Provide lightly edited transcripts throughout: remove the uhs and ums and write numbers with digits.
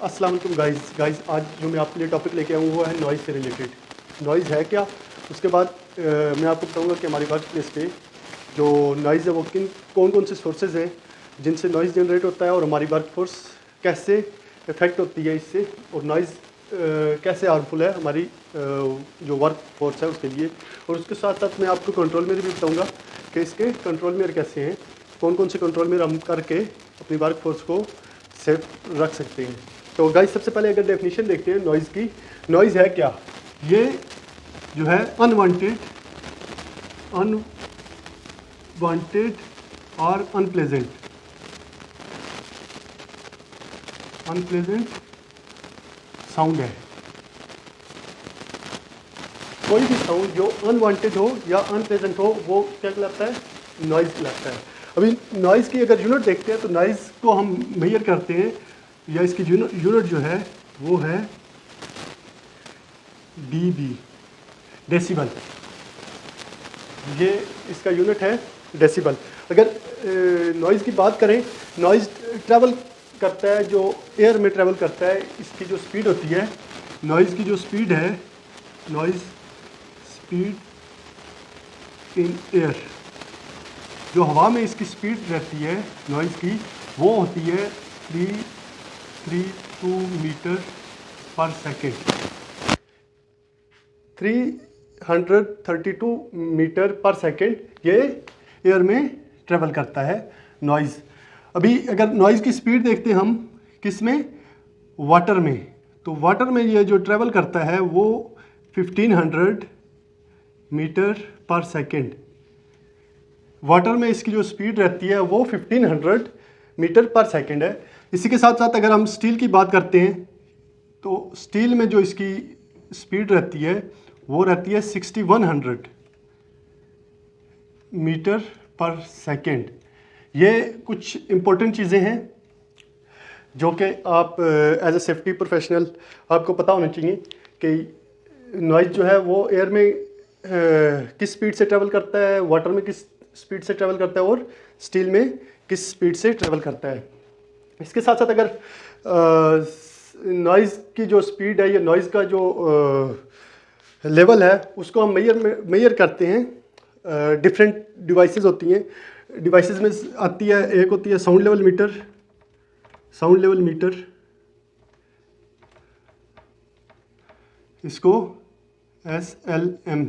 अस्सलाम वालेकुम गाइस आज जो मैं आपके लिए टॉपिक लेके आऊँ वो है नॉइज़ से रिलेटेड। नॉइज़ है क्या, उसके बाद मैं आपको बताऊँगा कि हमारी वर्क प्लेस पे जो नॉइज़ है वो कौन कौन से सोर्सेज हैं जिनसे नॉइज़ जनरेट होता है और हमारी वर्क फोर्स कैसे इफ़ेक्ट होती है इससे, और नॉइज़ कैसे हार्मफुल है हमारी जो वर्क फोर्स है उसके लिए। और उसके साथ साथ मैं आपको कंट्रोल मेयर भी बताऊँगा कि इसके कंट्रोल मेयर कैसे हैं, कौन कौन से कंट्रोल मेयर हम करके अपनी वर्क फोर्स को सेफ रख सकते हैं। तो गाइस सबसे पहले अगर डेफिनेशन देखते हैं नॉइज़ की, नॉइज़ है क्या, ये जो है अनवांटेड और अनप्लेजेंट साउंड है। कोई भी साउंड जो अनवांटेड हो या अनप्लेजेंट हो वो क्या कहलाता है, नॉइज़ कहलाता है। अभी नॉइज़ की अगर यूनिट देखते हैं तो नॉइज़ को हम मेजर करते हैं, या इसकी यूनिट जो है वो है डीबी, डेसिबल। ये इसका यूनिट है डेसिबल। अगर नॉइज़ की बात करें, नॉइज़ ट्रैवल करता है, जो एयर में ट्रैवल करता है, इसकी जो स्पीड होती है, नॉइज़ की जो स्पीड है, नॉइज़ स्पीड इन एयर, जो हवा में इसकी स्पीड रहती है नॉइज़ की, वो होती है 332 मीटर पर सेकेंड। 332 मीटर पर सेकेंड ये एयर में ट्रेवल करता है नॉइज़। अभी अगर नॉइज़ की स्पीड देखते हैं हम किस में, वाटर में, तो वाटर में ये जो ट्रेवल करता है वो 1500 मीटर पर सेकेंड। वाटर में इसकी जो स्पीड रहती है वो 1500 मीटर पर सेकेंड है। इसी के साथ साथ अगर हम स्टील की बात करते हैं तो स्टील में जो इसकी स्पीड रहती है वो रहती है 6100 मीटर पर सेकेंड। ये कुछ इम्पोर्टेंट चीज़ें हैं जो कि आप एज ए सेफ्टी प्रोफेशनल आपको पता होना चाहिए कि नॉइज़ जो है वो एयर में किस स्पीड से ट्रैवल करता है, वाटर में किस स्पीड से ट्रैवल करता है और स्टील में किस स्पीड से ट्रैवल करता है। इसके साथ साथ अगर नॉइज़ की जो स्पीड है या नॉइज़ का जो लेवल है उसको हम मेजर करते हैं। डिफरेंट डिवाइसेस होती हैं, डिवाइसेस में आती है, एक होती है साउंड लेवल मीटर, इसको SLM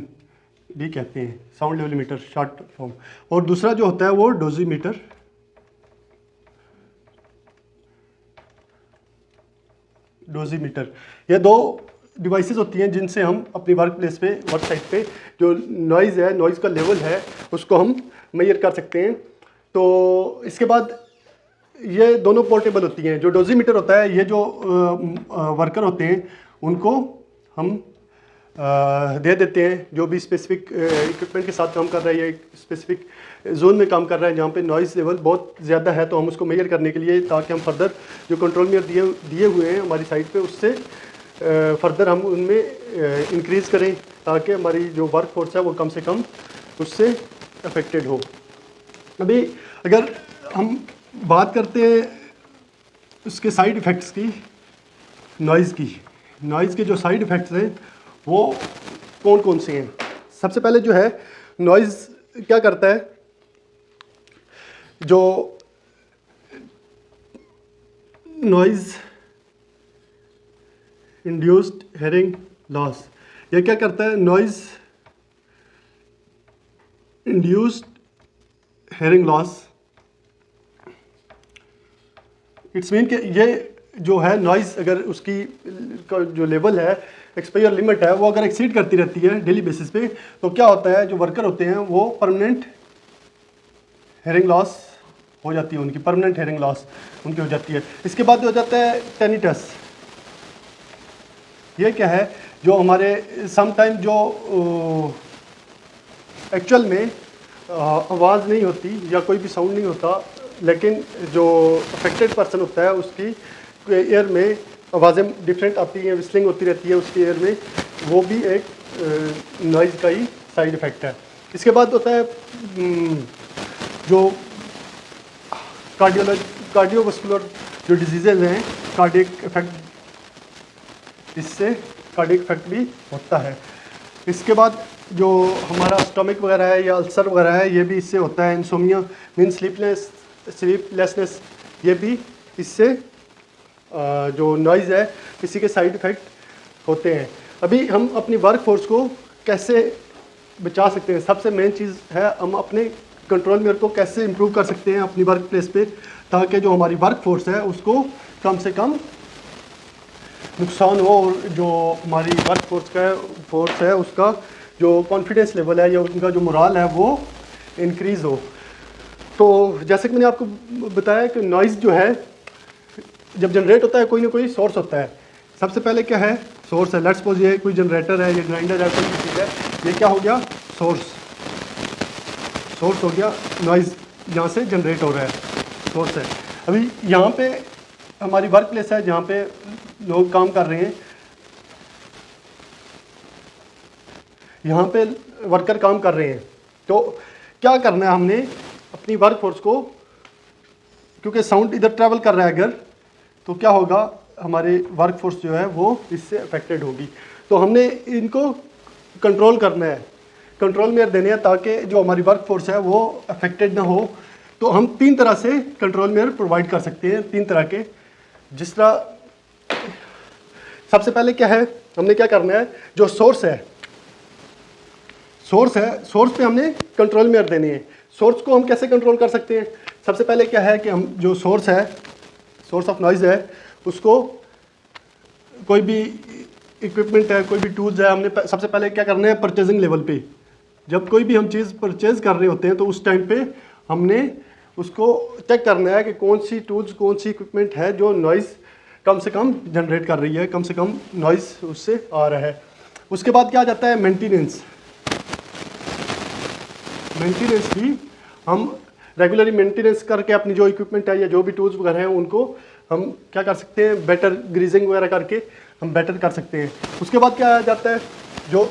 भी कहते हैं, sound level meter short form. और दूसरा जो होता है वो डोजीमीटर, ये दो डिवाइसेस होती हैं जिनसे हम अपनी वर्क प्लेस पे, वर्क साइट पे जो नॉइज़ है, नॉइज़ का लेवल है उसको हम मेजर कर सकते हैं। तो इसके बाद ये दोनों पोर्टेबल होती हैं। जो डोजीमीटर होता है, ये जो वर्कर होते हैं उनको हम दे देते हैं, जो भी स्पेसिफिक इक्विपमेंट के साथ काम कर रहा है या एक स्पेसिफिक जोन में काम कर रहा है जहाँ पे नॉइज़ लेवल बहुत ज़्यादा है, तो हम उसको मेजर करने के लिए, ताकि हम फर्दर जो कंट्रोल मेयर दिए हुए हैं हमारी साइट पे उससे फर्दर हम उनमें इंक्रीज़ करें, ताकि हमारी जो वर्क फोर्स है वो कम से कम उससे अफेक्टेड हो। अभी अगर हम बात करते हैं उसके साइड इफ़ेक्ट्स की, नॉइज़ के जो साइड इफ़ेक्ट्स हैं वो कौन कौन से हैं। सबसे पहले जो है नॉइज़ क्या करता है, जो नॉइज़ इंड्यूस्ड हेयरिंग लॉस, ये क्या करता है, noise induced hearing loss, it's mean कि ये जो है नॉइज़ अगर उसकी जो लेवल है, एक्सपायर लिमिट है, वो अगर एक्सीड करती रहती है डेली बेसिस पे, तो क्या होता है, जो वर्कर होते हैं वो परमानेंट हेयरिंग लॉस हो जाती है, उनकी परमानेंट हेयरिंग लॉस उनकी हो जाती है। इसके बाद हो जाता है टेनिटस। ये क्या है, जो हमारे समटाइम जो एक्चुअल में आवाज़ नहीं होती या कोई भी साउंड नहीं होता, लेकिन जो अफेक्टेड पर्सन होता है उसकी एयर में आवाज़ें डिफरेंट आती हैं, विस्लिंग होती रहती है उसकी एयर में, वो भी एक नॉइज़ का ही साइड इफ़ेक्ट है। इसके बाद होता है जो कार्डियोवास्कुलर जो डिजीज़ेज़ हैं, कार्डियक इफेक्ट इससे कार्डियक इफेक्ट भी होता है। इसके बाद जो हमारा स्टमक वगैरह है या अल्सर वगैरह है, ये भी इससे होता है। इंसोमिया मीन स्लीपलेसनेस, ये भी इससे जो नॉइज़ है इसी के साइड इफ़ेक्ट होते हैं। अभी हम अपनी वर्क फोर्स को कैसे बचा सकते हैं, सबसे मेन चीज़ है हम अपने कंट्रोल मेयर को कैसे इम्प्रूव कर सकते हैं अपनी वर्क प्लेस पे, ताकि जो हमारी वर्क फोर्स है उसको कम से कम नुकसान हो और जो हमारी वर्क फोर्स है उसका जो कॉन्फिडेंस लेवल है या उनका जो मोराल है वो इंक्रीज़ हो। तो जैसे कि मैंने आपको बताया कि नॉइज़ जो है जब जनरेट होता है कोई ना कोई सोर्स होता है। सबसे पहले क्या है, सोर्स है। लेट्स सपोज ये कोई जनरेटर है, ये ग्राइंडर है, कोई भी चीज़ है, ये क्या हो गया, सोर्स हो गया। नॉइज़ यहाँ से जनरेट हो रहा है, सोर्स है। अभी यहाँ पे हमारी वर्क प्लेस है जहाँ पे लोग काम कर रहे हैं, यहाँ पे वर्कर काम कर रहे हैं। तो क्या करना है हमने अपनी वर्क फोर्स को, क्योंकि साउंड इधर ट्रैवल कर रहा है अगर, तो क्या होगा, हमारी वर्क फोर्स जो है वो इससे अफेक्टेड होगी। तो हमने इनको कंट्रोल करना है, कंट्रोल मेयर देने हैं ताकि जो हमारी वर्क फोर्स है वो अफेक्टेड ना हो। तो हम 3 तरह से कंट्रोल मेयर प्रोवाइड कर सकते हैं, 3 तरह के। जिस तरह सबसे पहले क्या है, हमने क्या करना है, जो सोर्स है सोर्स पे हमने कंट्रोल मेयर देने हैं। सोर्स को हम कैसे कंट्रोल कर सकते हैं, सबसे पहले क्या है कि हम जो सोर्स ऑफ नॉइज़ है उसको, कोई भी इक्विपमेंट है, कोई भी टूल्स है, हमने सबसे पहले क्या करना है, परचेजिंग लेवल पे जब कोई भी हम चीज़ परचेज कर रहे होते हैं तो उस टाइम पे हमने उसको चेक करना है कि कौन सी टूल्स, कौन सी इक्विपमेंट है जो नॉइज़ कम से कम जनरेट कर रही है, कम से कम नॉइज़ उससे आ रहा है। उसके बाद क्या आ जाता है, मेंटेनेंस भी हम रेगुलरली मेंटेनेंस करके अपनी जो इक्विपमेंट है या जो भी टूल्स वगैरह हैं उनको हम क्या कर सकते हैं, बेटर ग्रीजिंग वगैरह करके हम बेटर कर सकते हैं। उसके बाद क्या आ जाता है, जो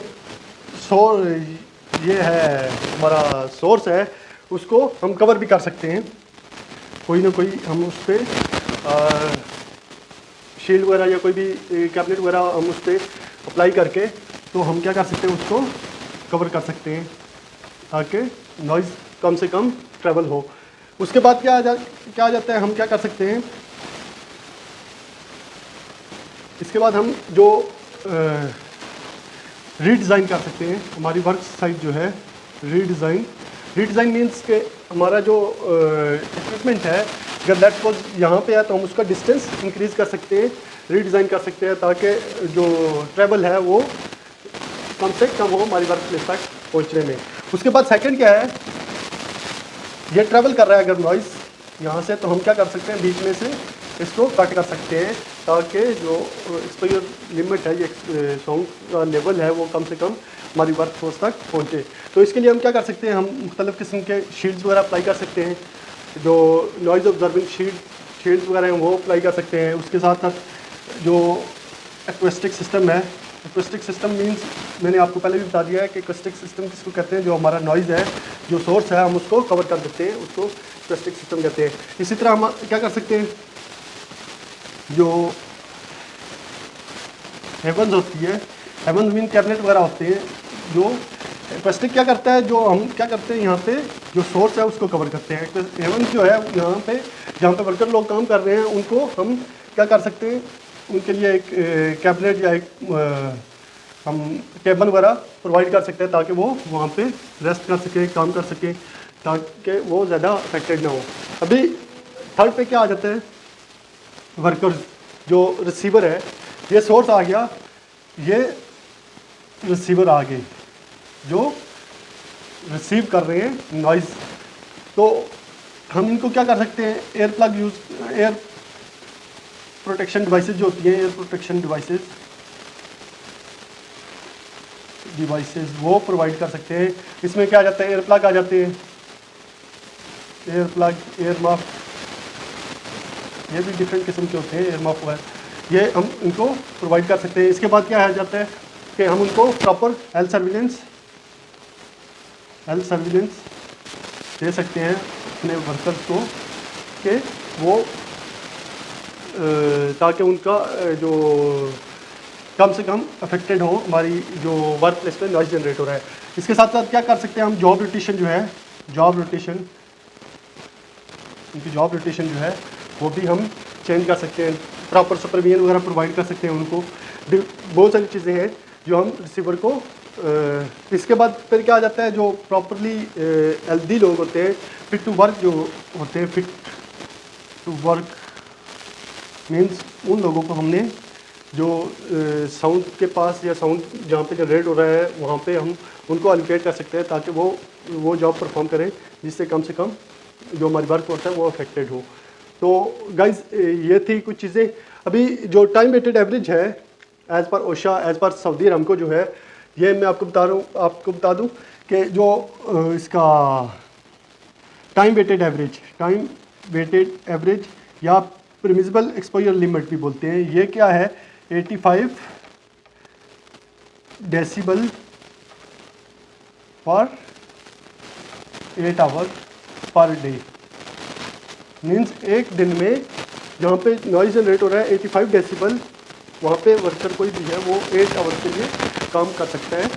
ये है हमारा सोर्स है, उसको हम कवर भी कर सकते हैं, कोई ना कोई हम उस पर शील्ड वगैरह या कोई भी कैबिनेट वगैरह हम उस पर अप्लाई करके तो हम क्या कर सकते हैं, उसको कवर कर सकते हैं ताकि नॉइज़ कम से कम ट्रैवल हो। उसके बाद क्या आ जाता है, हम क्या कर सकते हैं, इसके बाद हम जो रीडिज़ाइन कर सकते हैं हमारी वर्क साइट जो है, रीडिज़ाइन मीन्स के हमारा जो इक्विपमेंट है अगर लेट्स सपोज यहाँ पे है तो हम उसका डिस्टेंस इंक्रीज़ कर सकते हैं, रीडिज़ाइन कर सकते हैं ताकि जो ट्रैवल है वो कम से कम हो हमारी वर्क प्लेस तक पहुँचने में। उसके बाद सेकंड क्या है, ये ट्रैवल कर रहा है अगर नॉइज़ यहाँ से, तो हम क्या कर सकते हैं, बीच में से इसको कट कर सकते हैं ताकि जो एक्सपोजर लिमिट है, ये साउंड का लेवल है वो कम से कम हमारी वर्क फोर्स तक पहुँचे। तो इसके लिए हम क्या कर सकते हैं, हम मुख्तलिफ़ किस्म के शील्ड्स वगैरह अप्लाई कर सकते हैं, जो नॉइज़ ऑब्जर्विंग शील्ड्स वगैरह हैं वो अप्लाई कर सकते हैं। उसके साथ साथ जो एक्वेस्टिक सिस्टम है, एक्वेस्टिक सिस्टम मीन्स मैंने आपको पहले भी बता दिया है कि एक्वेस्टिक सिस्टम किसको कहते हैं, जो हमारा नॉइज़ है, जो सोर्स है, हम उसको कवर कर देते हैं, उसको एक्वेस्टिक सिस्टम कहते हैं। इसी तरह हम क्या कर सकते हैं, जो हेवन्स होती है, हेवन्स मीन कैबिनेट वगैरह होते हैं, जो एक्वेस्टिक क्या करता है, जो हम क्या करते हैं यहाँ पे जो सोर्स है उसको कवर करते हैं। हेवन्स जो है यहाँ पे जहाँ पे वर्कर लोग काम कर रहे हैं उनको हम क्या कर सकते हैं, उनके लिए एक कैबिनेट या एक हम केबन वगैरह प्रोवाइड कर सकते हैं ताकि वो वहाँ पे रेस्ट कर सके, काम कर सके, ताकि वो ज़्यादा अफेक्टेड ना हो। अभी थर्ड पे क्या आ जाता है, वर्कर जो रिसीवर है, ये सोर्स आ गया, ये रिसीवर आ गए जो रिसीव कर रहे हैं नॉइज़। तो हम इनको क्या कर सकते हैं, एयर प्रोटेक्शन डिवाइसेस जो होती हैं, एयर प्रोटेक्शन डिवाइसेस वो प्रोवाइड कर सकते हैं। इसमें क्या आ जाता है, एयर प्लग आ जाते हैं, एयर प्लग, एयर मफ, ये भी डिफरेंट किस्म के होते हैं, एयर मफ है, ये हम इनको प्रोवाइड कर सकते हैं। इसके बाद क्या आ जाता है कि हम उनको प्रॉपर हेल्थ सर्विलेंस दे सकते हैं अपने वर्कर्स को कि वो ताकि उनका जो कम से कम अफेक्टेड हो, हमारी जो वर्क प्लेस में नॉइज़ जनरेट हो रहा है। इसके साथ साथ क्या कर सकते हैं हम, जॉब रोटेशन जो है, जॉब रोटेशन, उनकी जॉब रोटेशन जो है वो भी हम चेंज कर सकते हैं, प्रॉपर सुपरविजन वगैरह प्रोवाइड कर सकते हैं उनको। बहुत सारी चीज़ें हैं जो हम रिसीवर को इसके बाद फिर क्या आ जाता है, जो प्रॉपरली हेल्दी लोग होते हैं, फिट टू वर्क जो होते हैं, फिट टू वर्क मीन्स उन लोगों को हमने जो साउंड के पास या साउंड जहाँ पे जनरेट हो रहा है वहाँ पे हम उनको एलोकेट कर सकते हैं ताकि वो जॉब परफॉर्म करें, जिससे कम से कम जो हमारी वर्क होता है वो अफेक्टेड हो। तो गाइज ये थी कुछ चीज़ें। अभी जो टाइम वेटेड एवरेज है एज़ पर ओशा, एज़ पर सऊदी अरामको जो है, ये मैं आपको बता दूँ कि जो इसका टाइम वेटेड एवरेज या परमिसिबल एक्सपोजर लिमिट भी बोलते हैं, ये क्या है, 85 डेसिबल पर 8 आवर पर डे। मीन्स एक दिन में जहाँ पे नॉइज़ जनरेट हो रहा है 85 डेसिबल, वहाँ पे वर्कर कोई भी है वो 8 आवर के लिए काम कर सकता है।